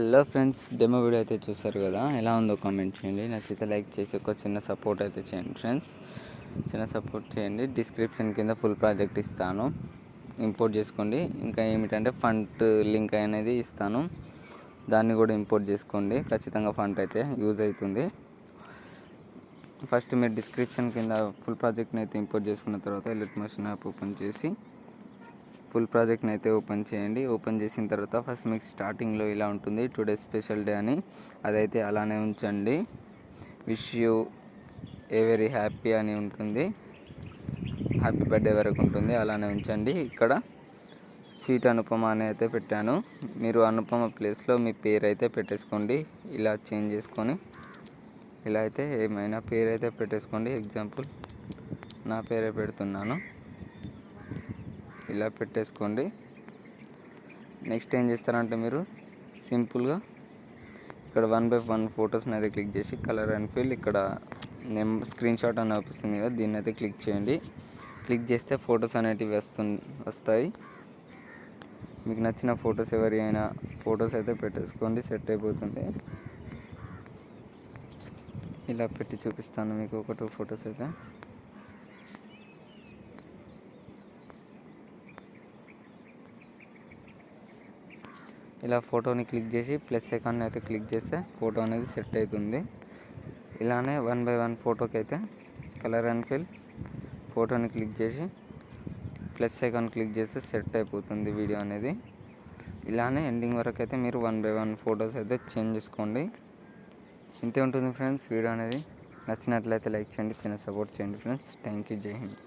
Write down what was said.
Hello friends, demo video అయితే చూస్తారు కదా, ఎలా ఉందో కామెంట్ చేయండి. నచ్చితే లైక్ చేసి ఒక చిన్న సపోర్ట్ అయితే చేయండి ఫ్రెండ్స్. చిన్న సపోర్ట్ చేయండి. డిస్క్రిప్షన్ కింద ఫుల్ ప్రాజెక్ట్ ఇస్తాను, ఇంపోర్ట్ చేసుకోండి. ఇంకా ఏమిటంటే ఫంట్ లింక్ అనేది ఇస్తాను, దాన్ని కూడా ఇంపోర్ట్ చేసుకోండి. ఖచ్చితంగా ఫంట్ అయితే యూజ్ అవుతుంది. ఫస్ట్ మీరు డిస్క్రిప్షన్ కింద ఫుల్ ప్రాజెక్ట్ని అయితే ఇంపోర్ట్ చేసుకున్న తర్వాత ఎలిట్ మోషన్ యాప్ ఓపెన్ చేసి ఫుల్ ప్రాజెక్ట్ని అయితే ఓపెన్ చేయండి. ఓపెన్ చేసిన తర్వాత ఫస్ట్ మీకు స్టార్టింగ్లో ఇలా ఉంటుంది, టుడే స్పెషల్ డే అని. అదైతే అలానే ఉంచండి. Wish you a very happy అని ఉంటుంది, హ్యాపీ బర్త్డే వరకు ఉంటుంది, అలానే ఉంచండి. ఇక్కడ స్వీట్ అనుపమ అని అయితే పెట్టాను. మీరు అనుపమ ప్లేస్లో మీ పేరు అయితే పెట్టేసుకోండి. ఇలా చేంజ్ చేసుకొని ఇలా అయితే ఏమైనా పేరు అయితే పెట్టేసుకోండి. ఎగ్జాంపుల్ నా పేరే పెడుతున్నాను, ఇలా పెట్టేసుకోండి. నెక్స్ట్ ఏం చేస్తారంటే మీరు సింపుల్గా ఇక్కడ 1/1 ఫొటోస్ని అయితే క్లిక్ చేసి కలర్ అండ్ ఫిల్, ఇక్కడ స్క్రీన్ షాట్ అని వస్తుంది కదా, దీన్ని అయితే క్లిక్ చేయండి. క్లిక్ చేస్తే ఫొటోస్ అనేటివి వస్తాయి. మీకు నచ్చిన ఫొటోస్ ఎవరి అయినా ఫొటోస్ అయితే పెట్టేసుకోండి, సెట్ అయిపోతుంది. ఇలా పెట్టి చూపిస్తాను మీకు ఒక 2 ఫొటోస్ అయితే. ఇలా ఫోటోని క్లిక్ చేసి ప్లస్ ఐకాన్ అయితే క్లిక్ చేస్తే ఫోటో అనేది సెట్ అవుతుంది. ఇలానే 1/1 ఫోటోకి అయితే కలర్ అండ్ ఫిల్, ఫోటోని క్లిక్ చేసి ప్లస్ ఐకాన్ క్లిక్ చేస్తే సెట్ అయిపోతుంది వీడియో అనేది. ఇలానే ఎండింగ్ వరకు అయితే మీరు 1/1 ఫొటోస్ అయితే చేంజ్ చేసుకోండి. ఇంతే ఉంటుంది ఫ్రెండ్స్ వీడియో అనేది. నచ్చినట్లయితే లైక్ చేయండి, చిన్న సపోర్ట్ చేయండి ఫ్రెండ్స్. థ్యాంక్ యూ, జై హింద్.